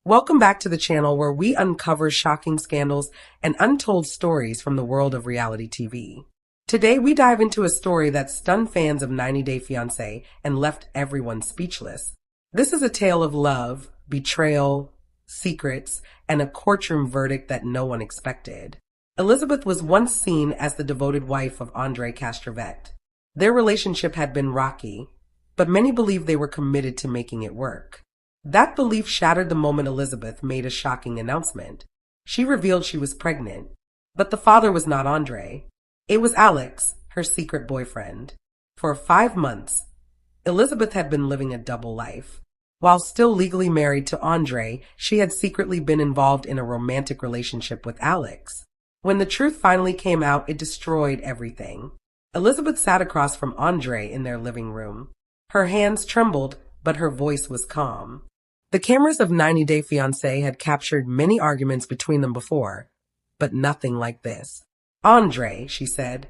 Welcome back to the channel where we uncover shocking scandals and untold stories from the world of reality TV. Today we dive into a story that stunned fans of 90 Day Fiancé and left everyone speechless. This is a tale of love, betrayal, secrets, and a courtroom verdict that no one expected. Elizabeth was once seen as the devoted wife of Andrei. Their relationship had been rocky, but many believed they were committed to making it work. That belief shattered the moment Elizabeth made a shocking announcement. She revealed she was pregnant, but the father was not Andrei. It was Alex, her secret boyfriend. For 5 months, Elizabeth had been living a double life. While still legally married to Andrei, she had secretly been involved in a romantic relationship with Alex. When the truth finally came out, it destroyed everything. Elizabeth sat across from Andrei in their living room. Her hands trembled, but her voice was calm. The cameras of 90 Day Fiancé had captured many arguments between them before, but nothing like this. Andrei, she said,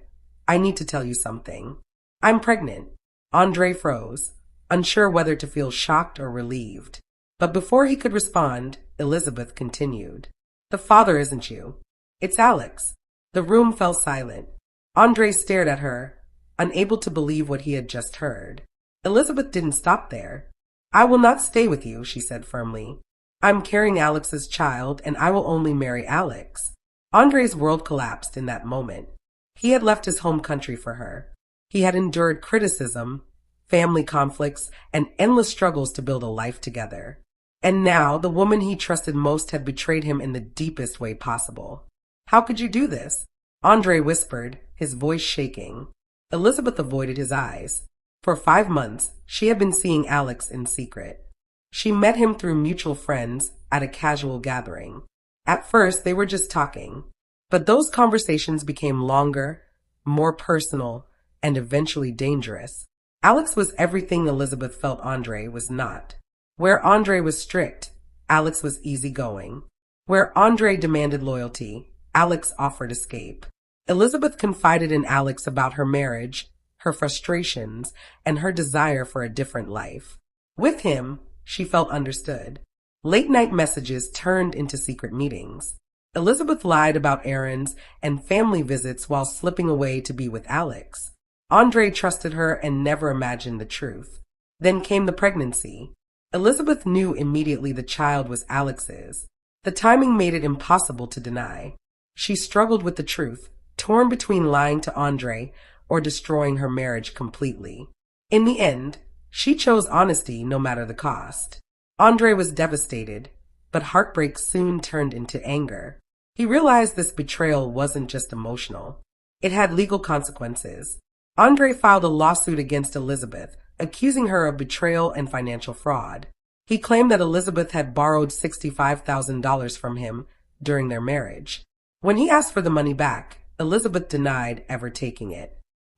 I need to tell you something. I'm pregnant. Andrei froze, unsure whether to feel shocked or relieved. But before he could respond, Elizabeth continued. The father isn't you. It's Alex. The room fell silent. Andrei stared at her, unable to believe what he had just heard. Elizabeth didn't stop there. I will not stay with you, she said firmly. I'm carrying Alex's child, and I will only marry Alex. Andrei's world collapsed in that moment. He had left his home country for her. He had endured criticism, family conflicts, and endless struggles to build a life together. And now, the woman he trusted most had betrayed him in the deepest way possible. How could you do this? Andrei whispered, his voice shaking. Elizabeth avoided his eyes. For 5 months, she had been seeing Alex in secret. She met him through mutual friends at a casual gathering. At first, they were just talking, but those conversations became longer, more personal, and eventually dangerous. Alex was everything Elizabeth felt Andrei was not. Where Andrei was strict, Alex was easygoing. Where Andrei demanded loyalty, Alex offered escape. Elizabeth confided in Alex about her marriage, her frustrations, and her desire for a different life. With him, she felt understood. Late-night messages turned into secret meetings. Elizabeth lied about errands and family visits while slipping away to be with Alex. Andrei trusted her and never imagined the truth. Then came the pregnancy. Elizabeth knew immediately the child was Alex's. The timing made it impossible to deny. She struggled with the truth, torn between lying to Andrei or destroying her marriage completely. In the end, she chose honesty no matter the cost. Andrei was devastated, but heartbreak soon turned into anger. He realized this betrayal wasn't just emotional. It had legal consequences. Andrei filed a lawsuit against Elizabeth, accusing her of betrayal and financial fraud. He claimed that Elizabeth had borrowed $65,000 from him during their marriage. When he asked for the money back, Elizabeth denied ever taking it.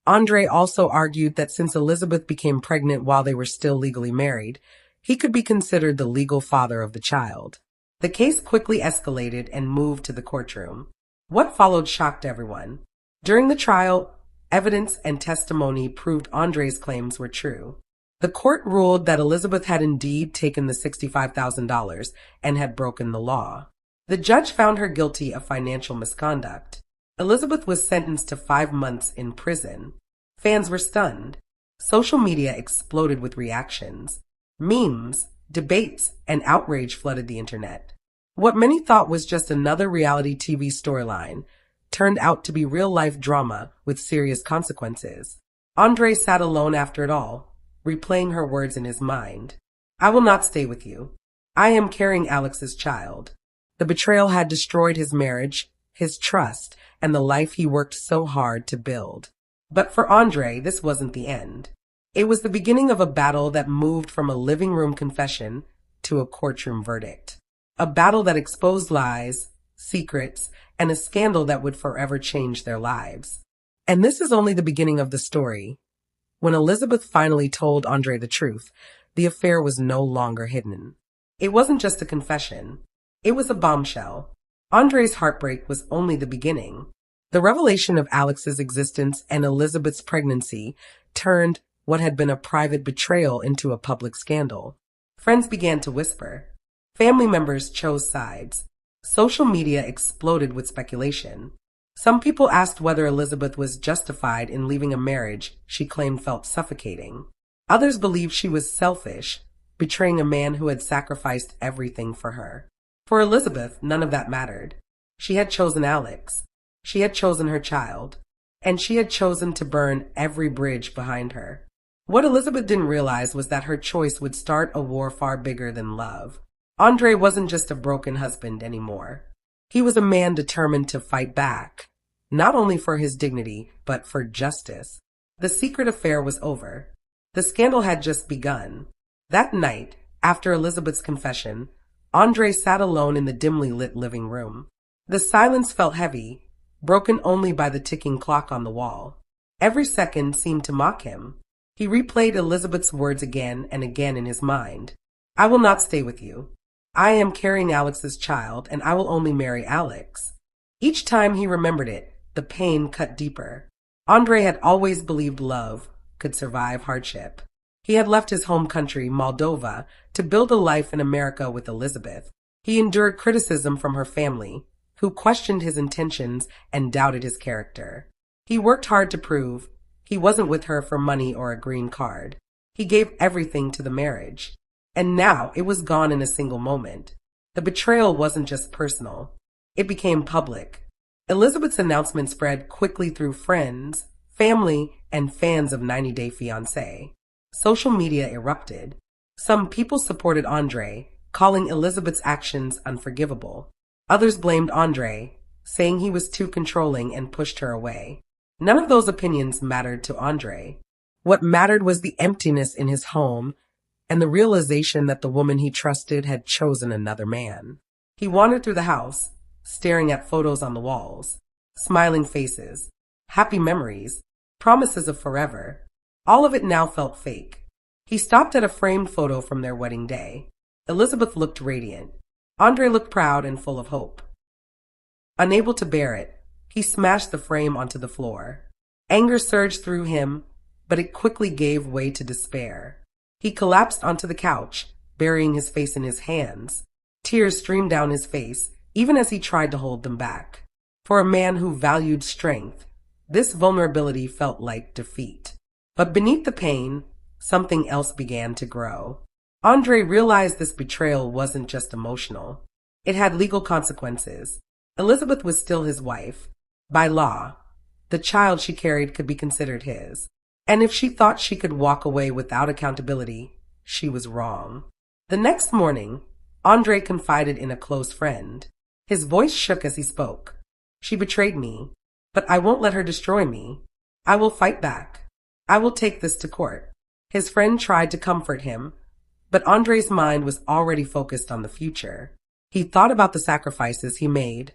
Andrei also argued that since Elizabeth became pregnant while they were still legally married, he could be considered the legal father of the child. The case quickly escalated and moved to the courtroom. What followed shocked everyone. During the trial, evidence and testimony proved Andrei's claims were true. The court ruled that Elizabeth had indeed taken the $65,000 and had broken the law. The judge found her guilty of financial misconduct. Elizabeth was sentenced to 5 months in prison. Fans were stunned. Social media exploded with reactions. Memes, debates, and outrage flooded the internet. What many thought was just another reality TV storyline turned out to be real-life drama with serious consequences. Andrei sat alone after it all, replaying her words in his mind. I will not stay with you. I am carrying Alex's child. The betrayal had destroyed his marriage, his trust, and the life he worked so hard to build. But for Andrei, this wasn't the end. It was the beginning of a battle that moved from a living room confession to a courtroom verdict. A battle that exposed lies, secrets, and a scandal that would forever change their lives. And this is only the beginning of the story. When Elizabeth finally told Andrei the truth, the affair was no longer hidden. It wasn't just a confession. It was a bombshell. Andrei's heartbreak was only the beginning. The revelation of Alex's existence and Elizabeth's pregnancy turned what had been a private betrayal into a public scandal. Friends began to whisper. Family members chose sides. Social media exploded with speculation. Some people asked whether Elizabeth was justified in leaving a marriage she claimed felt suffocating. Others believed she was selfish, betraying a man who had sacrificed everything for her. For Elizabeth, none of that mattered. She had chosen Alex. She had chosen her child. And she had chosen to burn every bridge behind her. What Elizabeth didn't realize was that her choice would start a war far bigger than love. Andrei wasn't just a broken husband anymore. He was a man determined to fight back, not only for his dignity, but for justice. The secret affair was over. The scandal had just begun. That night, after Elizabeth's confession, Andrei sat alone in the dimly lit living room. The silence felt heavy, broken only by the ticking clock on the wall. Every second seemed to mock him. He replayed Elizabeth's words again and again in his mind. I will not stay with you. I am carrying Alex's child, and I will only marry Alex. Each time he remembered it, the pain cut deeper. Andrei had always believed love could survive hardship. He had left his home country, Moldova, to build a life in America with Elizabeth. He endured criticism from her family, who questioned his intentions and doubted his character. He worked hard to prove he wasn't with her for money or a green card. He gave everything to the marriage. And now it was gone in a single moment. The betrayal wasn't just personal. It became public. Elizabeth's announcement spread quickly through friends, family, and fans of 90 Day Fiancé. Social media erupted. Some people supported Andrei, calling Elizabeth's actions unforgivable. Others blamed Andrei, saying he was too controlling and pushed her away. None of those opinions mattered to Andrei. What mattered was the emptiness in his home and the realization that the woman he trusted had chosen another man. He wandered through the house, staring at photos on the walls, smiling faces, happy memories, promises of forever. All of it now felt fake. He stopped at a framed photo from their wedding day. Elizabeth looked radiant. Andrei looked proud and full of hope. Unable to bear it, he smashed the frame onto the floor. Anger surged through him, but it quickly gave way to despair. He collapsed onto the couch, burying his face in his hands. Tears streamed down his face, even as he tried to hold them back. For a man who valued strength, this vulnerability felt like defeat. But beneath the pain, something else began to grow. Andrei realized this betrayal wasn't just emotional. It had legal consequences. Elizabeth was still his wife. By law, the child she carried could be considered his. And if she thought she could walk away without accountability, she was wrong. The next morning, Andrei confided in a close friend. His voice shook as he spoke. She betrayed me, but I won't let her destroy me. I will fight back. I will take this to court. His friend tried to comfort him, but Andrei's mind was already focused on the future. He thought about the sacrifices he made,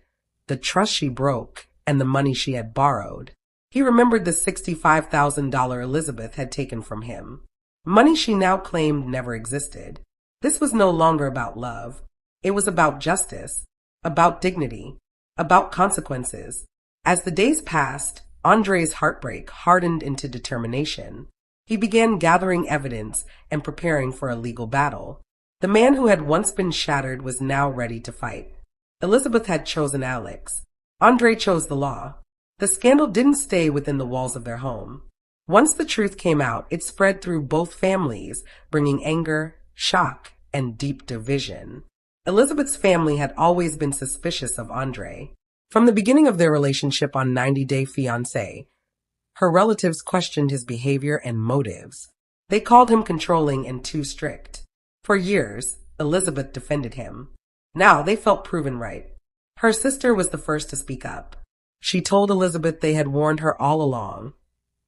the trust she broke, and the money she had borrowed. He remembered the $65,000 Elizabeth had taken from him, money she now claimed never existed. This was no longer about love. It was about justice, about dignity, about consequences. As the days passed, Andrei's heartbreak hardened into determination. He began gathering evidence and preparing for a legal battle. The man who had once been shattered was now ready to fight. Elizabeth had chosen Alex. Andrei chose the law. The scandal didn't stay within the walls of their home. Once the truth came out, it spread through both families, bringing anger, shock, and deep division. Elizabeth's family had always been suspicious of Andrei. From the beginning of their relationship on 90 Day Fiancé, her relatives questioned his behavior and motives. They called him controlling and too strict. For years, Elizabeth defended him. Now they felt proven right. Her sister was the first to speak up. She told Elizabeth they had warned her all along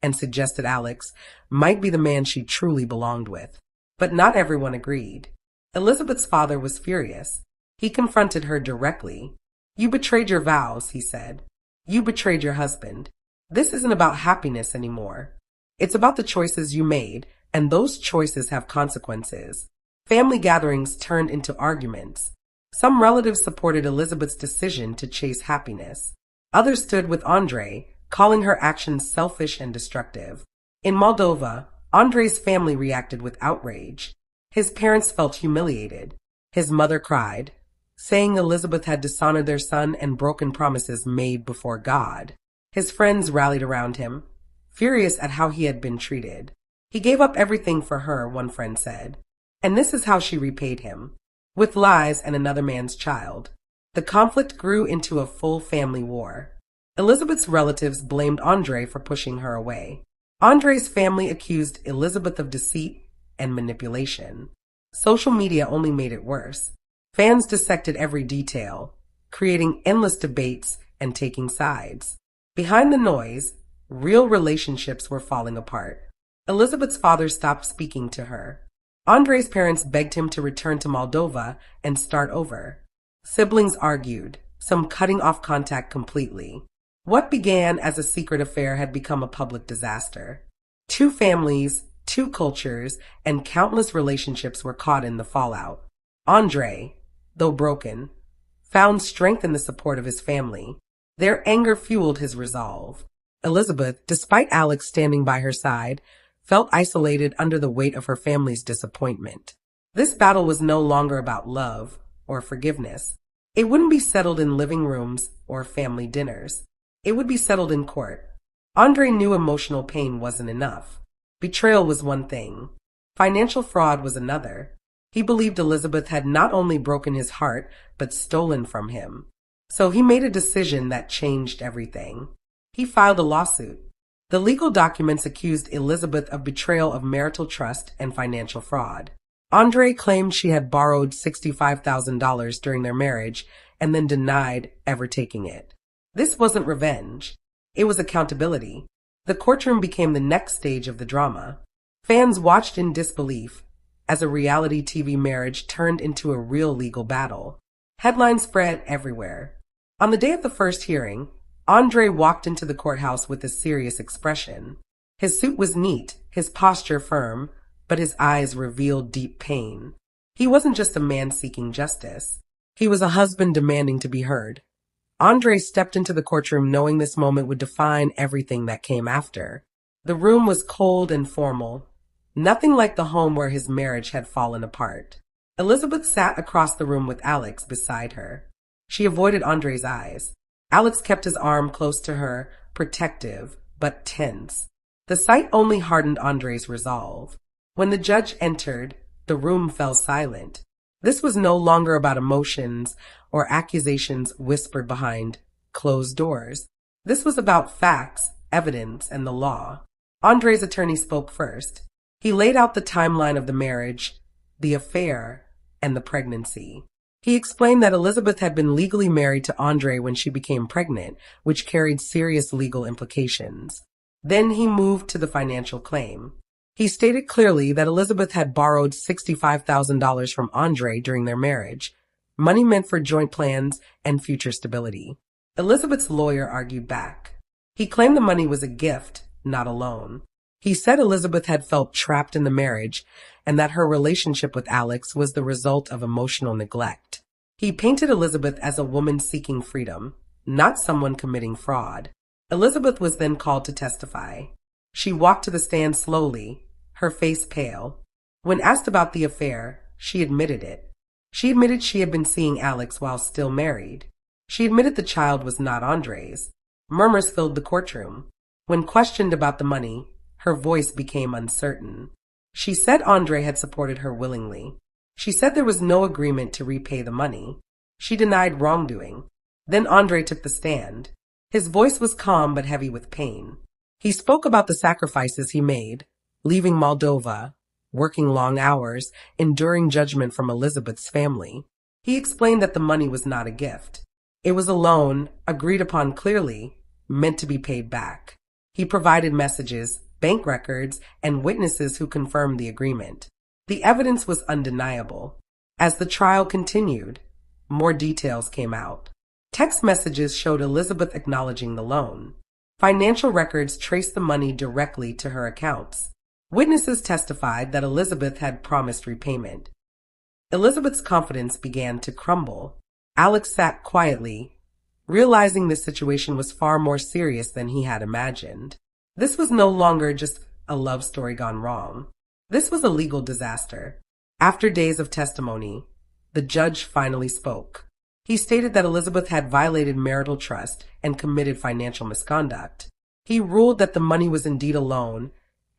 and suggested Alex might be the man she truly belonged with. But not everyone agreed. Elizabeth's father was furious. He confronted her directly. You betrayed your vows, he said. You betrayed your husband. This isn't about happiness anymore. It's about the choices you made, and those choices have consequences. Family gatherings turned into arguments. Some relatives supported Elizabeth's decision to chase happiness. Others stood with Andrei, calling her actions selfish and destructive. In Moldova, Andrei's family reacted with outrage. His parents felt humiliated. His mother cried, saying Elizabeth had dishonored their son and broken promises made before God. His friends rallied around him, furious at how he had been treated. He gave up everything for her, one friend said, and this is how she repaid him, with lies and another man's child. The conflict grew into a full family war. Elizabeth's relatives blamed Andrei for pushing her away. Andrei's family accused Elizabeth of deceit and manipulation. Social media only made it worse. Fans dissected every detail, creating endless debates and taking sides. Behind the noise, real relationships were falling apart. Elizabeth's father stopped speaking to her. Andrei's parents begged him to return to Moldova and start over. Siblings argued, some cutting off contact completely. What began as a secret affair had become a public disaster. Two families, two cultures, and countless relationships were caught in the fallout. Andrei, though broken, found strength in the support of his family. Their anger fueled his resolve. Elizabeth, despite Alex standing by her side, felt isolated under the weight of her family's disappointment. This battle was no longer about love or forgiveness. It wouldn't be settled in living rooms or family dinners. It would be settled in court. Andrei knew emotional pain wasn't enough. Betrayal was one thing. Financial fraud was another. He believed Elizabeth had not only broken his heart, but stolen from him. So he made a decision that changed everything. He filed a lawsuit. The legal documents accused Elizabeth of betrayal of marital trust and financial fraud. Andrei claimed she had borrowed $65,000 during their marriage and then denied ever taking it. This wasn't revenge. It was accountability. The courtroom became the next stage of the drama. Fans watched in disbelief as a reality TV marriage turned into a real legal battle. Headlines spread everywhere. On the day of the first hearing, Andrei walked into the courthouse with a serious expression. His suit was neat, his posture firm, but his eyes revealed deep pain. He wasn't just a man seeking justice. He was a husband demanding to be heard. Andrei stepped into the courtroom knowing this moment would define everything that came after. The room was cold and formal, nothing like the home where his marriage had fallen apart. Elizabeth sat across the room with Alex beside her. She avoided Andrei's eyes. Alex kept his arm close to her, protective, but tense. The sight only hardened Andrei's resolve. When the judge entered, the room fell silent. This was no longer about emotions or accusations whispered behind closed doors. This was about facts, evidence, and the law. Andrei's attorney spoke first. He laid out the timeline of the marriage, the affair, and the pregnancy. He explained that Elizabeth had been legally married to Andrei when she became pregnant, which carried serious legal implications. Then he moved to the financial claim. He stated clearly that Elizabeth had borrowed $65,000 from Andrei during their marriage, money meant for joint plans and future stability. Elizabeth's lawyer argued back. He claimed the money was a gift, not a loan. He said Elizabeth had felt trapped in the marriage and that her relationship with Alex was the result of emotional neglect. He painted Elizabeth as a woman seeking freedom, not someone committing fraud. Elizabeth was then called to testify. She walked to the stand slowly, her face pale. When asked about the affair, she admitted it. She admitted she had been seeing Alex while still married. She admitted the child was not Andrei's. Murmurs filled the courtroom. When questioned about the money, her voice became uncertain. She said Andrei had supported her willingly. She said there was no agreement to repay the money. She denied wrongdoing. Then Andrei took the stand. His voice was calm but heavy with pain. He spoke about the sacrifices he made, leaving Moldova, working long hours, enduring judgment from Elizabeth's family. He explained that the money was not a gift. It was a loan, agreed upon clearly, meant to be paid back. He provided messages, bank records, and witnesses who confirmed the agreement. The evidence was undeniable. As the trial continued, more details came out. Text messages showed Elizabeth acknowledging the loan. Financial records traced the money directly to her accounts. Witnesses testified that Elizabeth had promised repayment. Elizabeth's confidence began to crumble. Alex sat quietly, realizing the situation was far more serious than he had imagined. This was no longer just a love story gone wrong. This was a legal disaster. After days of testimony, the judge finally spoke. He stated that Elizabeth had violated marital trust and committed financial misconduct. He ruled that the money was indeed a loan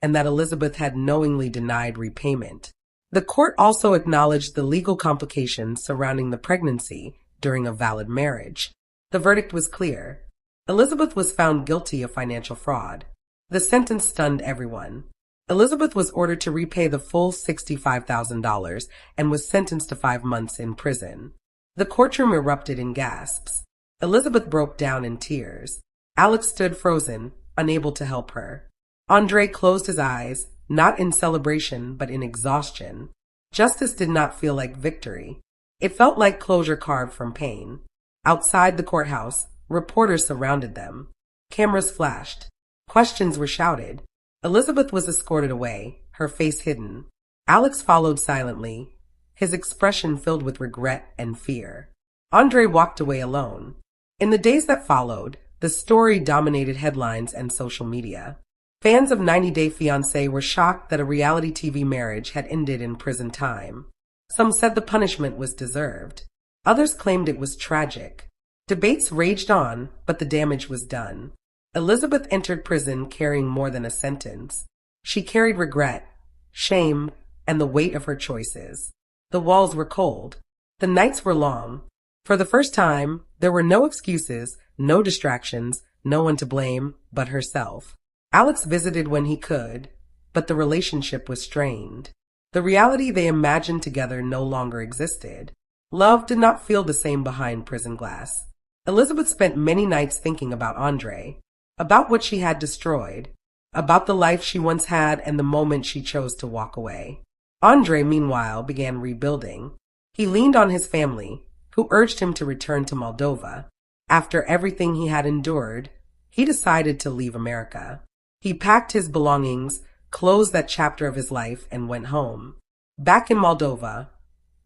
and that Elizabeth had knowingly denied repayment. The court also acknowledged the legal complications surrounding the pregnancy during a valid marriage. The verdict was clear. Elizabeth was found guilty of financial fraud. The sentence stunned everyone. Elizabeth was ordered to repay the full $65,000 and was sentenced to 5 months in prison. The courtroom erupted in gasps. Elizabeth broke down in tears. Alex stood frozen, unable to help her. Andrei closed his eyes, not in celebration but in exhaustion. Justice did not feel like victory. It felt like closure carved from pain. Outside the courthouse, reporters surrounded them. Cameras flashed. Questions were shouted. Elizabeth was escorted away, her face hidden. Alex followed silently, his expression filled with regret and fear. Andrei walked away alone. In the days that followed, the story dominated headlines and social media. Fans of 90 Day Fiancé were shocked that a reality TV marriage had ended in prison time. Some said the punishment was deserved. Others claimed it was tragic. Debates raged on, but the damage was done. Elizabeth entered prison carrying more than a sentence. She carried regret, shame, and the weight of her choices. The walls were cold. The nights were long. For the first time, there were no excuses, no distractions, no one to blame but herself. Alex visited when he could, but the relationship was strained. The reality they imagined together no longer existed. Love did not feel the same behind prison glass. Elizabeth spent many nights thinking about Andrei, about what she had destroyed, about the life she once had and the moment she chose to walk away. Andrei, meanwhile, began rebuilding. He leaned on his family, who urged him to return to Moldova. After everything he had endured, he decided to leave America. He packed his belongings, closed that chapter of his life, and went home. Back in Moldova,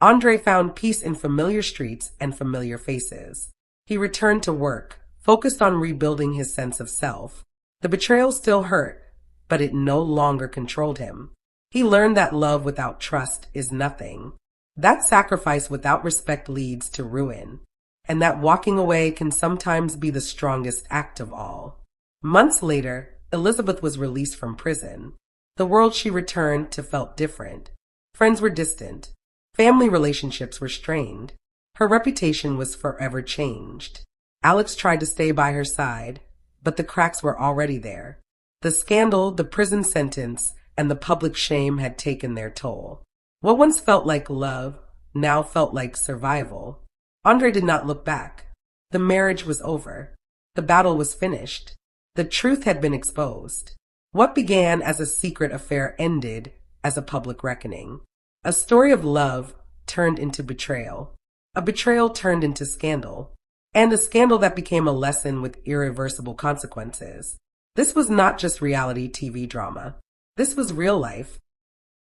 Andrei found peace in familiar streets and familiar faces. He returned to work, focused on rebuilding his sense of self. The betrayal still hurt, but it no longer controlled him. He learned that love without trust is nothing, that sacrifice without respect leads to ruin, and that walking away can sometimes be the strongest act of all. Months later, Elizabeth was released from prison. The world she returned to felt different. Friends were distant. Family relationships were strained. Her reputation was forever changed. Alex tried to stay by her side, but the cracks were already there. The scandal, the prison sentence, and the public shame had taken their toll. What once felt like love now felt like survival. Andrei did not look back. The marriage was over. The battle was finished. The truth had been exposed. What began as a secret affair ended as a public reckoning. A story of love turned into betrayal. A betrayal turned into scandal. And a scandal that became a lesson with irreversible consequences. This was not just reality TV drama. This was real life.